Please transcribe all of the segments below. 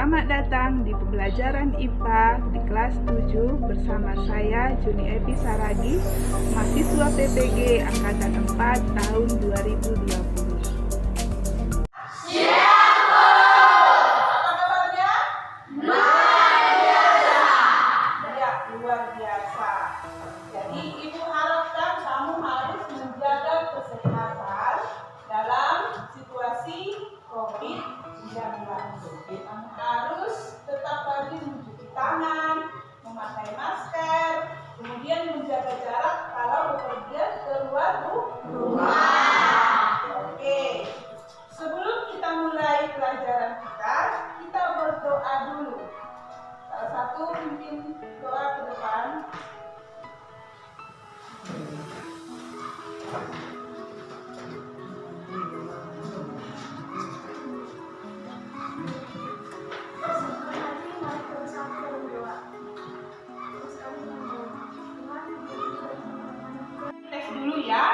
Selamat datang di pembelajaran IPA di kelas 7 bersama saya Juni Epi Saragi, mahasiswa PPG Angkatan 4 tahun 2020. Luar biasa. Jadi Ibu harapkan kamu harus menjaga kesehatan dalam situasi COVID-19. Kamu harus tetap rajin mencuci tangan, memakai masker, kemudian menjaga jarak kalau bepergian keluar rumah. Oke. Sebelum kita mulai pelajaran kita berdoa dulu. Salah satu pimpin doa ke depan. Tes dulu ya.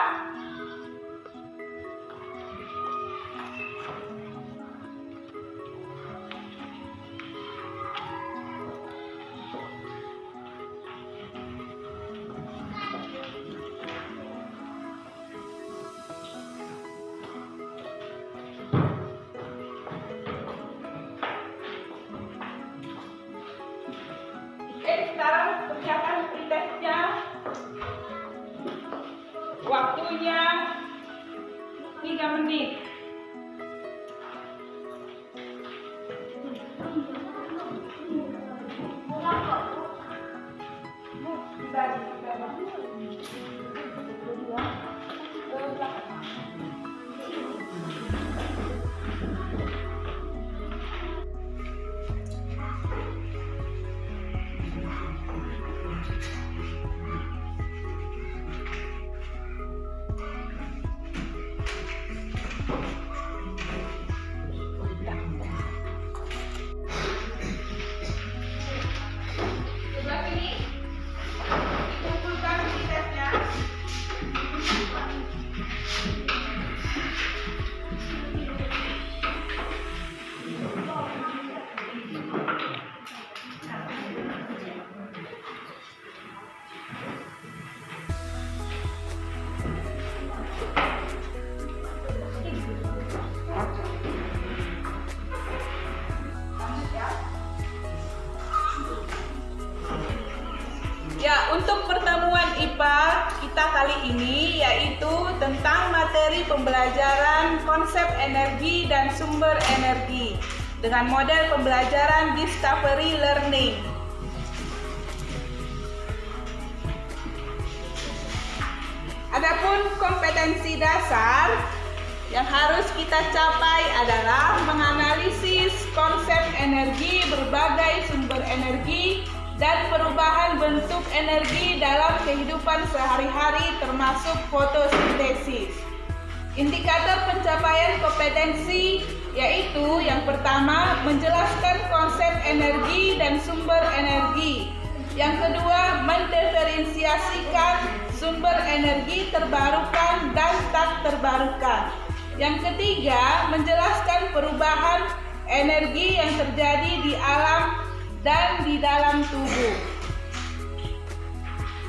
Sekarang kerjakan pretestnya. Waktunya 3 menit. Ya, untuk pertemuan IPA kita kali ini yaitu tentang materi pembelajaran konsep energi dan sumber energi dengan model pembelajaran Discovery Learning. Adapun kompetensi dasar yang harus kita capai adalah menganalisis konsep energi, berbagai sumber energi, dan perubahan bentuk energi dalam kehidupan sehari-hari termasuk fotosintesis. Indikator pencapaian kompetensi yaitu yang pertama menjelaskan konsep energi dan sumber energi. Yang kedua mendiferensiasikan sumber energi terbarukan dan tak terbarukan. Yang ketiga menjelaskan perubahan energi yang terjadi di alam dan di dalam tubuh.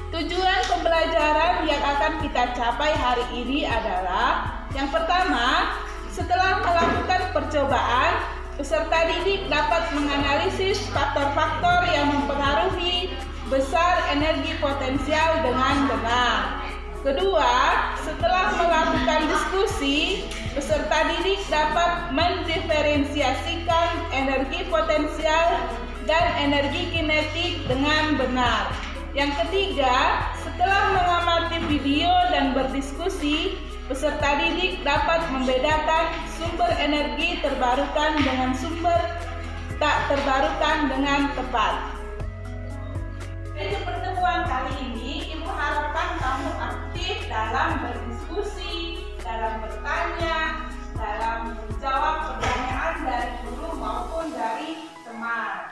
Tujuan pembelajaran yang akan kita capai hari ini adalah yang pertama, setelah melakukan percobaan, peserta didik dapat menganalisis faktor-faktor yang mempengaruhi besar energi potensial dengan benar. Kedua, setelah melakukan diskusi, peserta didik dapat mendiferensiasikan energi potensial dan energi kinetik dengan benar. Yang ketiga, setelah mengamati video dan berdiskusi, peserta didik dapat membedakan sumber energi terbarukan dengan sumber tak terbarukan dengan tepat. Pada pertemuan kali ini, Ibu harapkan kamu aktif dalam berdiskusi, dalam bertanya, dalam menjawab pertanyaan dari guru maupun dari teman.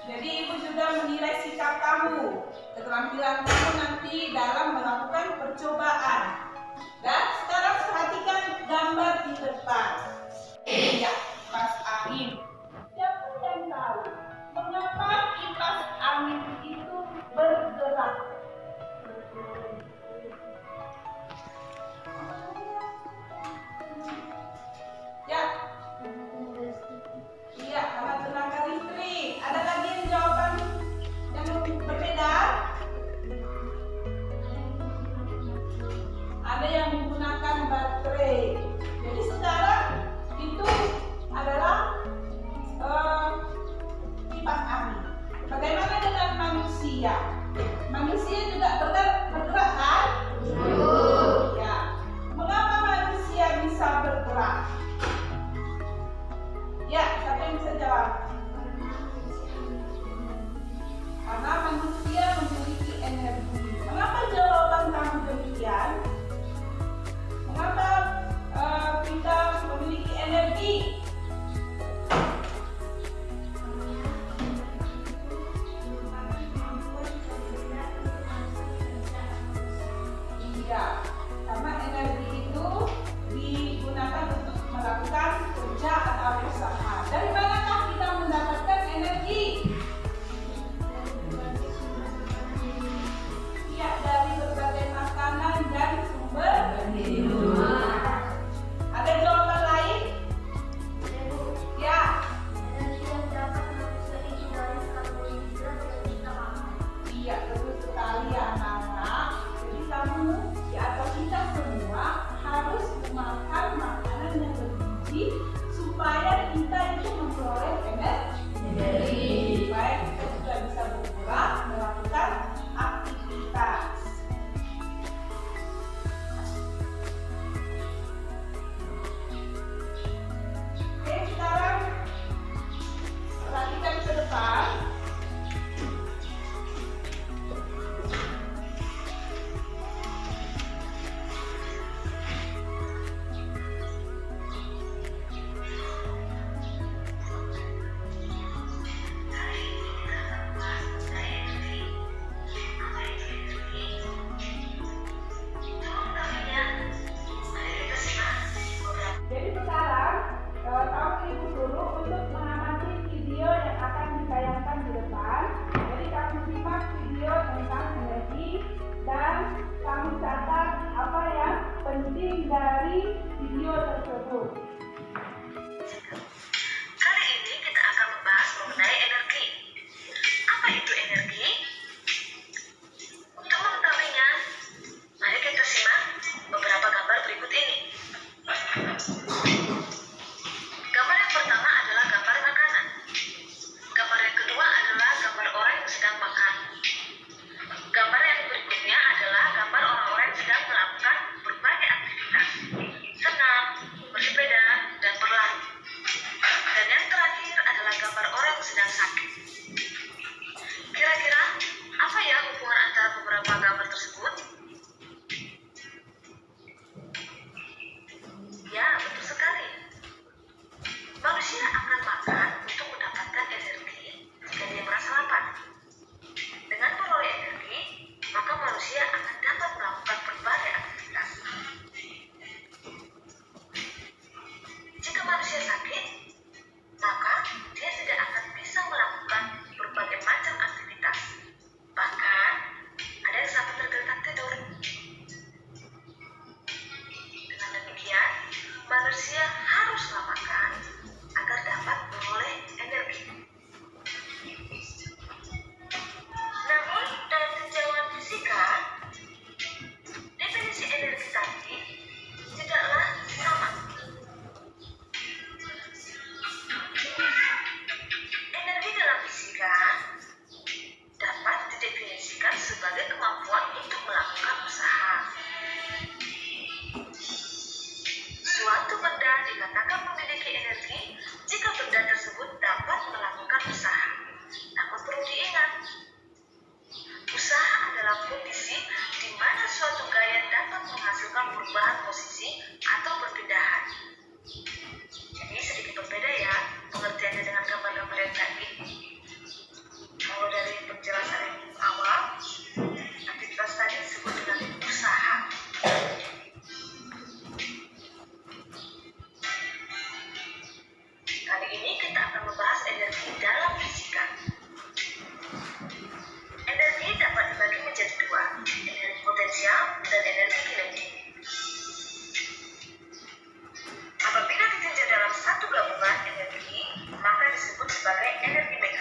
Jadi Ibu juga menilai sikap kamu, keterampilan kamu nanti dalam melakukan percobaan. Dan sekarang perhatikan gambar di depan. Ya, Mas Ain. Siapa yang tahu Jadi sekarang itu adalah kipas angin. Bagaimana dengan manusia? Manusia juga bergerak kan? Ya. Mengapa manusia bisa bergerak? Ya, siapa yang bisa jawab? Karena manusia memiliki energi. Mengapa jawaban kamu demikian? Mengapa kita memiliki energi? Iya, karena energi itu digunakan untuk melakukan kerja atau usaha. Dari manakah kita mendapatkan energi? Ya, dari berbagai makanan dan sumber kehidupan. Ada jawaban lain? Ya. Iya, betul sekali anak-anak. Jadi kamu atau kita semua harus memakan makanan yang bergizi supaya kita itu memperoleh energi. Supaya kita juga bisa bergerak melakukan aktivitas. Oke, sekarang perhatikan ke depan. Jadi sekarang kamu ibu dulu untuk mengamati video yang akan ditayangkan di depan. Jadi kamu simak video tentang energi dan kamu catat apa yang penting dari video tersebut. Kali ini kita akan membahas mengenai energi. Apa itu energi? Untuk mengetahuinya, mari kita simak beberapa gambar berikut ini. Gambar yang pertama adalah gambar makanan. Gambar yang kedua adalah gambar orang yang sedang makan. Gambar yang berikutnya adalah gambar orang-orang yang sedang melakukan berbagai aktivitas, senam, bersepeda, dan berlari. Dan yang terakhir adalah gambar orang yang sedang sakit. Kira-kira apa ya hubungan antara beberapa gambar tersebut? Ya, betul sekali. Manusia akan makan untuk mendapatkan energi jika dia merasa lapar. Dengan memperoleh energi, maka manusia akan dapat melakukan berbagai aktivitas. Jika manusia sakit, maka dia tidak akan bisa melakukan berbagai macam aktivitas. Bahkan, ada yang sampai tergeletak tidur. Dengan demikian, manusia haruslah makan agar dapat memperoleh energi. Namun, dalam tinjauan fisika, definisi energi tadi tidaklah sama. Energi dalam fisika dapat didefinisikan sebagai kemampuan untuk melakukan usaha. Suatu benda dikatakan memiliki energi jika benda tersebut dapat melakukan usaha. Namun perlu diingat, usaha adalah kondisi di mana suatu gaya dapat menghasilkan perubahan posisi atau perpindahan. Jadi sedikit berbeda ya pengertiannya dengan gambar-gambar yang tadi. Kalau dari penjelasan yang awal, aktivitas tadi disebut dengan usaha. Kali ini kita akan membahas energi dalam fisika. Energi dapat dibagi menjadi dua, energi potensial dan energi kinetik. Apabila ditinjau dalam satu gabungan energi, maka disebut sebagai energi mekanik.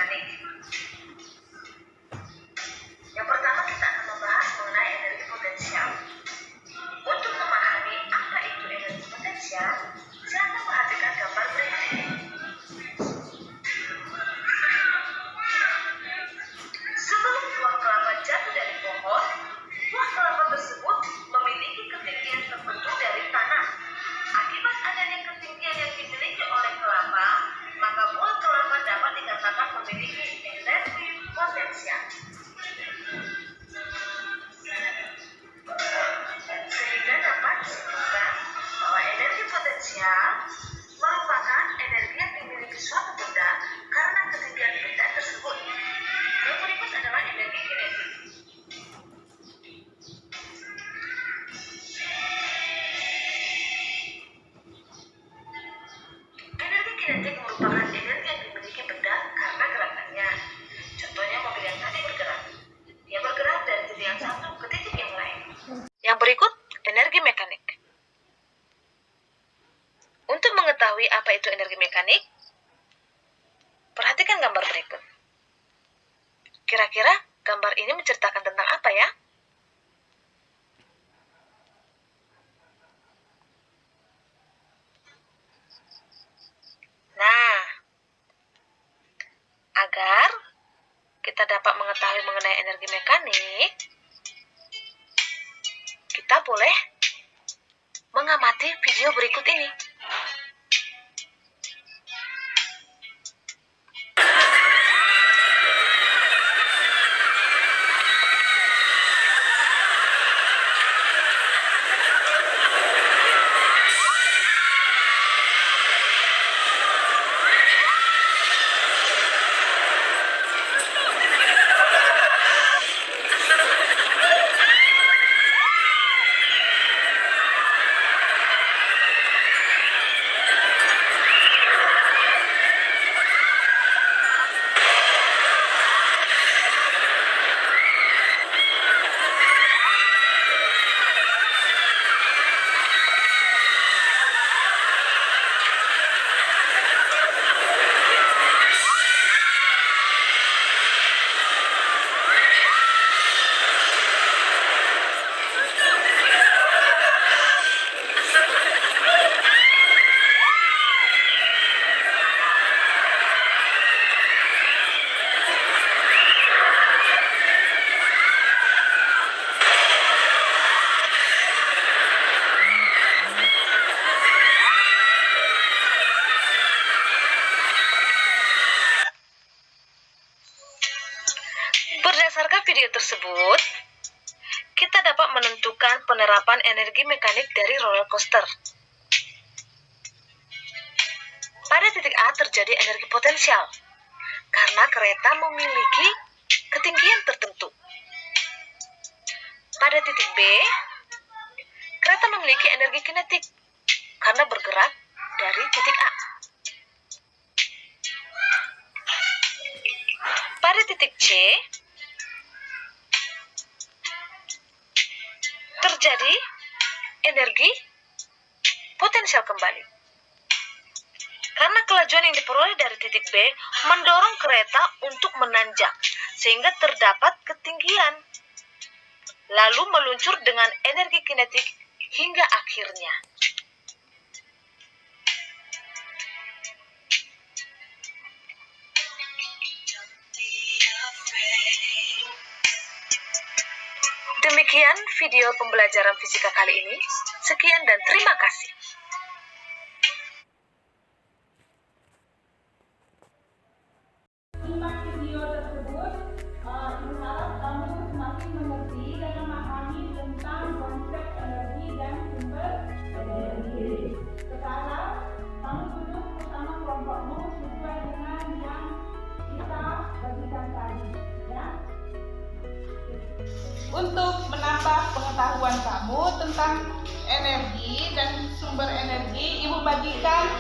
mekanik? Perhatikan gambar berikut. Kira-kira gambar ini menceritakan tentang apa ya? Nah, agar kita dapat mengetahui mengenai energi mekanik, kita boleh mengamati video berikut ini. Berdasarkan video tersebut, kita dapat menentukan penerapan energi mekanik dari roller coaster. Pada titik A terjadi energi potensial, karena kereta memiliki ketinggian tertentu. Pada titik B, kereta memiliki energi kinetik, karena bergerak dari titik A. Pada titik C, terjadi energi potensial kembali. Karena kelajuan yang diperoleh dari titik B mendorong kereta untuk menanjak, sehingga terdapat ketinggian, lalu meluncur dengan energi kinetik hingga akhirnya. Demikian video pembelajaran fisika kali ini. Sekian dan terima kasih. Simak video tersebut, harap kamu semakin mengerti dan memahami tentang konsep energi dan sumber energi. Sekarang, kamu duduk bersama kelompokmu sesuai dengan yang kita bagikan tadi, ya. Untuk menambah pengetahuan kamu tentang energi dan sumber energi, Ibu bagikan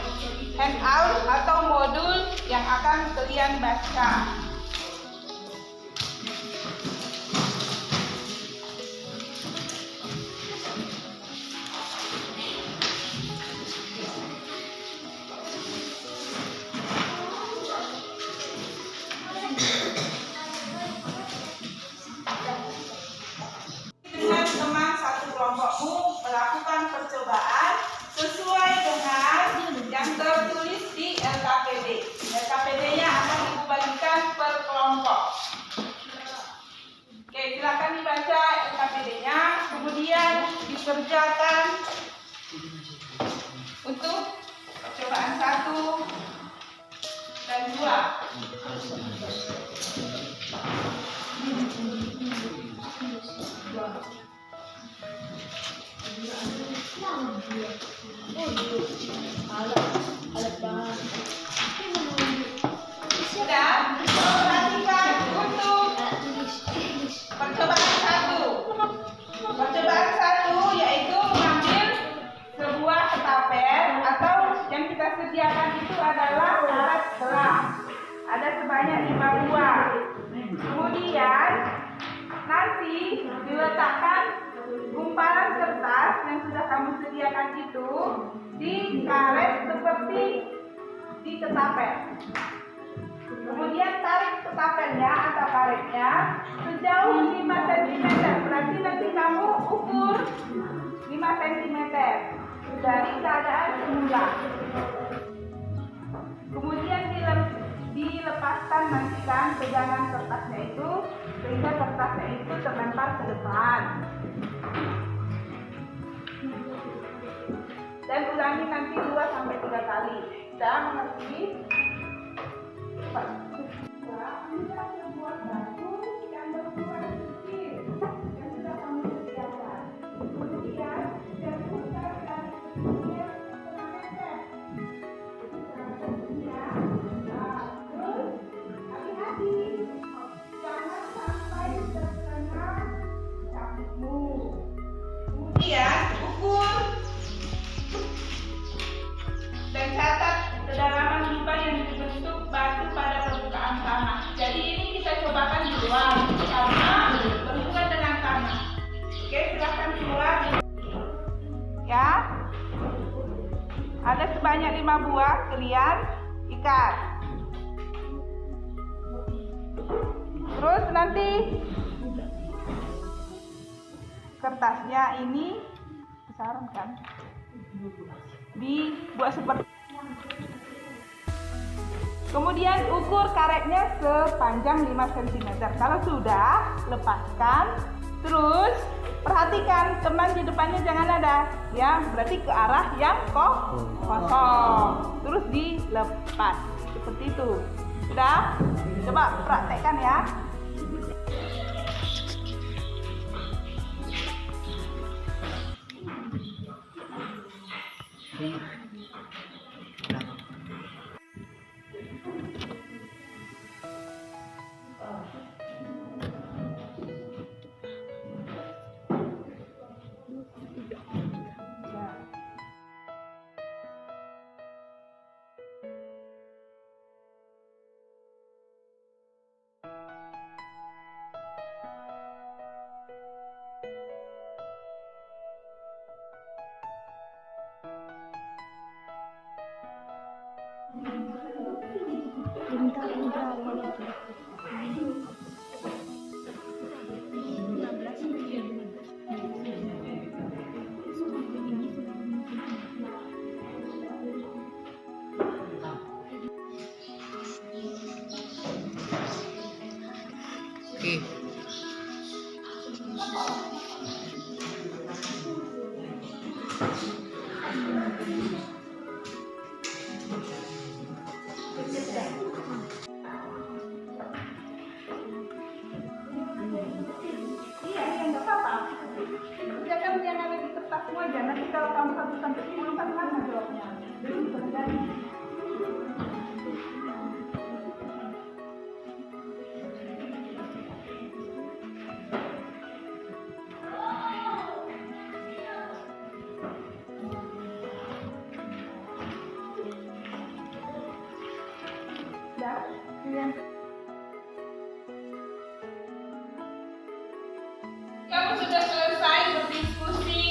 handout atau modul yang akan kalian baca. Dengan teman satu kelompokmu melakukan percobaan sesuai dengan yang tertulis di LKPD. LKPD-nya akan dibagikan per kelompok. Oke, silakan dibaca LKPD-nya, kemudian dikerjakan untuk percobaan 1 dan 2. Sudah, perhatikan untuk percobaan 1. Percobaan 1 yaitu mengambil sebuah ketapel atau yang kita sediakan itu adalah alat gelas. Ada sebanyak 5 buah. Kemudian nanti diletakkan gumpalan kertas yang sudah kamu sediakan itu di karet seperti di ketapel. Kemudian tarik ketapelnya atau karetnya sejauh 5 cm. Berarti nanti kamu ukur 5 cm dari keadaan semula. Kemudian dilepaskan nanti kan pegangan kertasnya itu sehingga kertasnya itu terlempar ke depan. Dan ulangi nanti 2-3 kali. Sudah mengerti? Ambillah sebuah batu yang berukuran kecil yang sudah kamu sediakan. Kemudian jatuhkan dari ketinggian setengah meter. Terus hati-hati, jangan sampai terkena capitmu. Kemudian ukur dan catat kedalaman lubang yang dibentuk batu pada permukaan tanah. Jadi ini kita cobakan di luar karena berhubungan dengan tanah. Oke, silahkan keluar. Ya, ada sebanyak 5 buah kalian ikat. Terus nanti kertasnya ini besaran kan? Dibuat seperti. Kemudian ukur karetnya sepanjang 5 cm. Kalau sudah, lepaskan. Terus perhatikan teman di depannya jangan ada, ya. Berarti ke arah yang kosong. Terus dilepas seperti itu. Sudah? Coba praktekkan ya. Kerjakan yang ada di kertasmu aja. Nanti kalau kamu 1-10 kan mana jawabnya? Jadi berganti. Dah, kalian. Kamu sudah selesai berdiskusi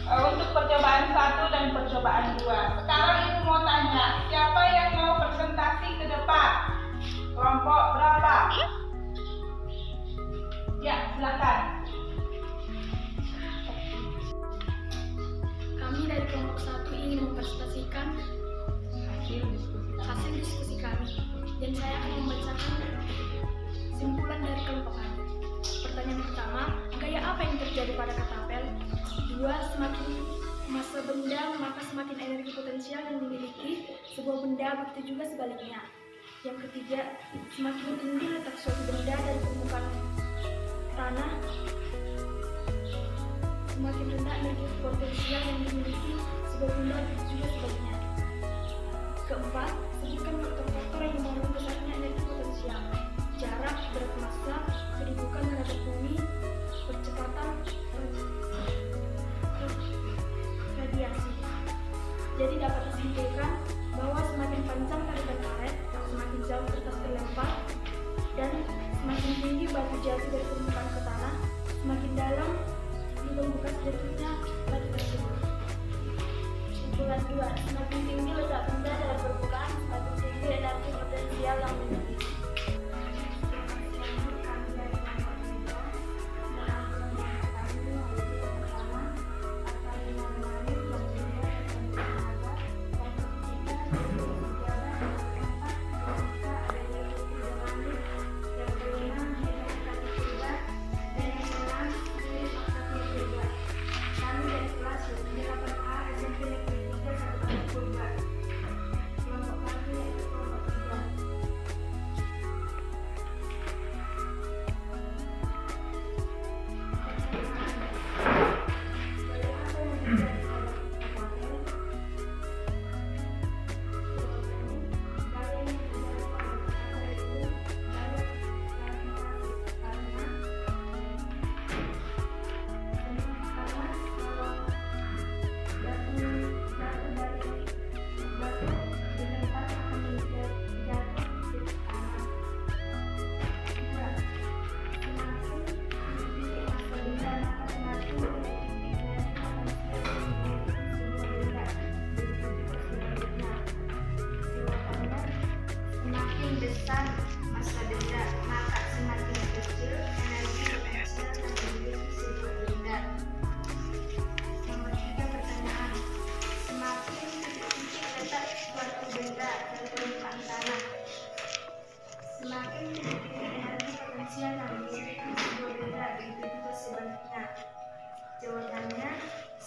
untuk percobaan 1 dan percobaan 2. Sekarang ibu mau tanya, siapa yang mau presentasi ke depan? Kelompok berapa? Ya, silakan. Kami dari kelompok 1 ingin mempresentasikan hasil diskusi kami, dan saya akan membacakan simpulan dari kelompok kami. Pertanyaan pertama, gaya apa yang terjadi pada ketapel? 2. Semakin massa benda, maka semakin energi potensial yang dimiliki sebuah benda, begitu juga sebaliknya. Yang ketiga, semakin tinggi letak suatu benda dari permukaan tanah, semakin rendah energi potensial yang dimiliki sebuah benda, begitu juga sebaliknya. Keempat, sebutkan faktor-faktor yang mempengaruhi besarnya energi potensial: jarak, berat massa, kedudukan terhadap bumi, percepatan radiasi. Jadi dapat disimpulkan bahwa semakin panjang tarikan karet, semakin jauh kertas terlempar, dan semakin tinggi batu jatuh dari permukaan ke tanah, semakin dalam lubang bekas jatuhnya batu tersebut. Simpulan 2, semakin tinggi letak benda dalam permukaan, semakin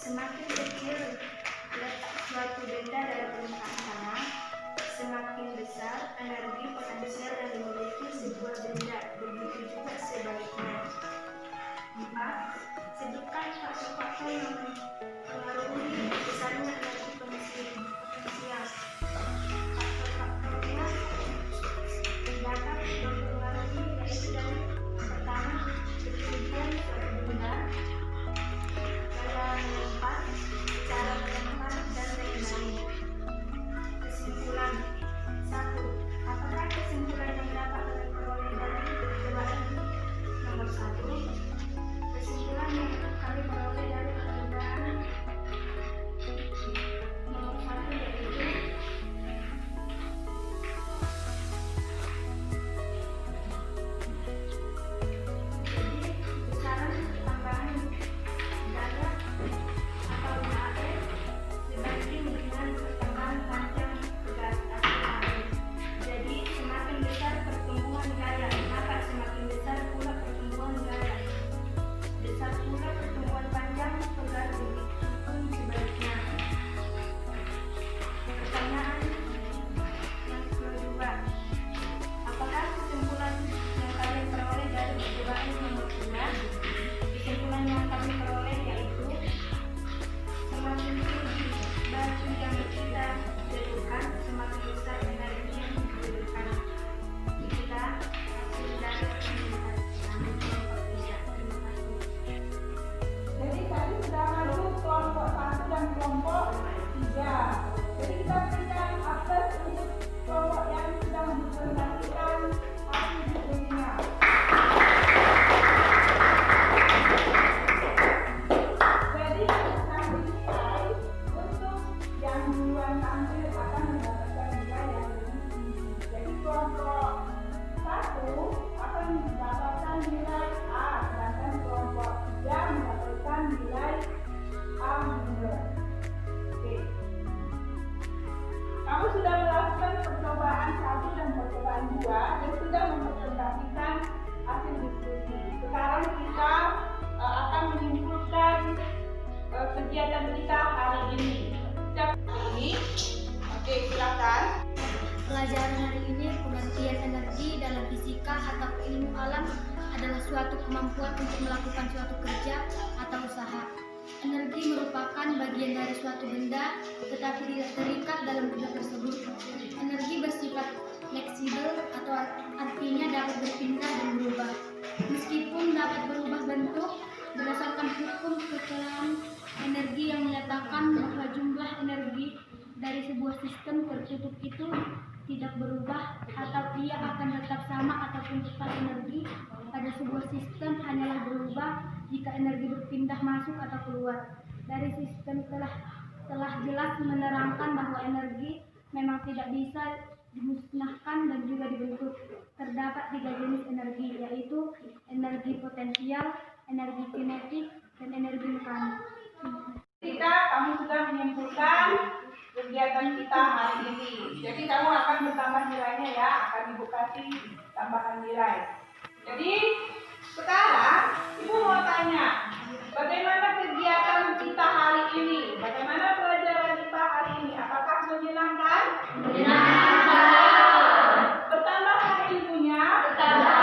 Semakin kecil letak suatu benda dalam permukaan tanah, semakin besar energi potensial yang dimiliki sebuah benda. Begitu juga sebaliknya. 4. Sebutkan faktor-faktor yang mempengaruhi besarnya energi potensial. Faktor-faktornya dapat mempengaruhi yaitu dari pertama, ketinggian suatu benda, cara melempar, dan lain-lain. Kesimpulan. 1. Apakah kesimpulan yang dapat diperoleh dari percobaan? Nomor 1. Kesimpulan yang kami peroleh dari percobaan nomor 1 yaitu besaran tambahan daya atau HE dibanding dengan pertambahan panjang gas atau HE. Jadi semakin besar pertumbuhan daya, maka semakin besar pula pertumbuhan daya. Besar pula pertumbuhan panjang pegas pun sebaliknya. Pertanyaan yang kedua, apakah kesimpulan yang kalian peroleh dari percobaan nomor 2? Kesimpulan yang kami peroleh yaitu semakin tinggi batu yang kita jatuhkan, semakin besar energi yang diberikan. Kita hasil dari penelitian kami kelompok 3. Terima kasih. Jadi tadi sudah masuk kelompok 1 dan kelompok 3. Jadi kita berikan akses untuk kelompok yang sudah mempresentasikan hasil diskusinya. Jadi kami nilai untuk yang duluan tampil akan mendapatkan nilai yang lebih tinggi. Jadi kelompok 1 akan mendapatkan nilai A, sedangkan kelompok 3 mendapatkan nilai A-. Oke. Kamu sudah melakukan percobaan 1 dan percobaan 2 dan sudah mempresentasikan hasil diskusi. Sekarang kita akan menyimpulkan kegiatan kita hari ini. Oke, silakan. Pelajaran hari ini, pengertian energi dalam fisika atau ilmu alam adalah suatu kemampuan untuk melakukan suatu kerja atau usaha. Energi merupakan bagian dari suatu benda, tetapi tidak terikat dalam benda tersebut. Energi bersifat fleksibel atau artinya dapat berpindah dan berubah. Meskipun dapat berubah bentuk, berdasarkan hukum kekeliruan energi yang menyatakan bahwa jumlah energi dari sebuah sistem tertutup itu tidak berubah atau ia akan tetap sama ataupun tetap energi pada sebuah sistem hanyalah berubah jika energi berpindah masuk atau keluar. Dari sistem telah jelas menerangkan bahwa energi memang tidak bisa dimusnahkan dan juga dibentuk. Terdapat 3 jenis energi, yaitu energi potensial, energi kinetik, dan energi mekanik. Kamu sudah menyimpulkan kegiatan kita hari ini. Jadi kamu akan bertambah nilainya ya, akan Ibu kasih tambahan nilai. Jadi sekarang Ibu mau tanya, bagaimana kegiatan kita hari ini? Bagaimana pelajaran kita hari ini? Apakah menyenangkan? Menyenangkan. Bertambahkah ilmunya? Bertambah.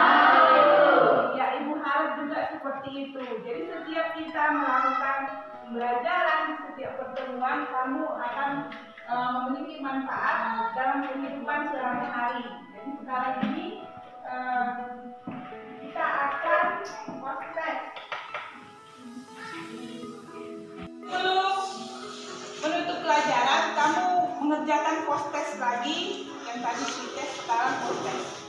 Ya, Ibu harap juga seperti itu. Jadi setiap kita melakukan pembelajaran, setiap pertemuan kamu akan memiliki manfaat dalam kehidupan sehari-hari. Jadi sekarang ini kita akan proses. Sebelum menutup pelajaran, kamu mengerjakan post-test lagi. Yang tadi pre-test, sekarang post-test.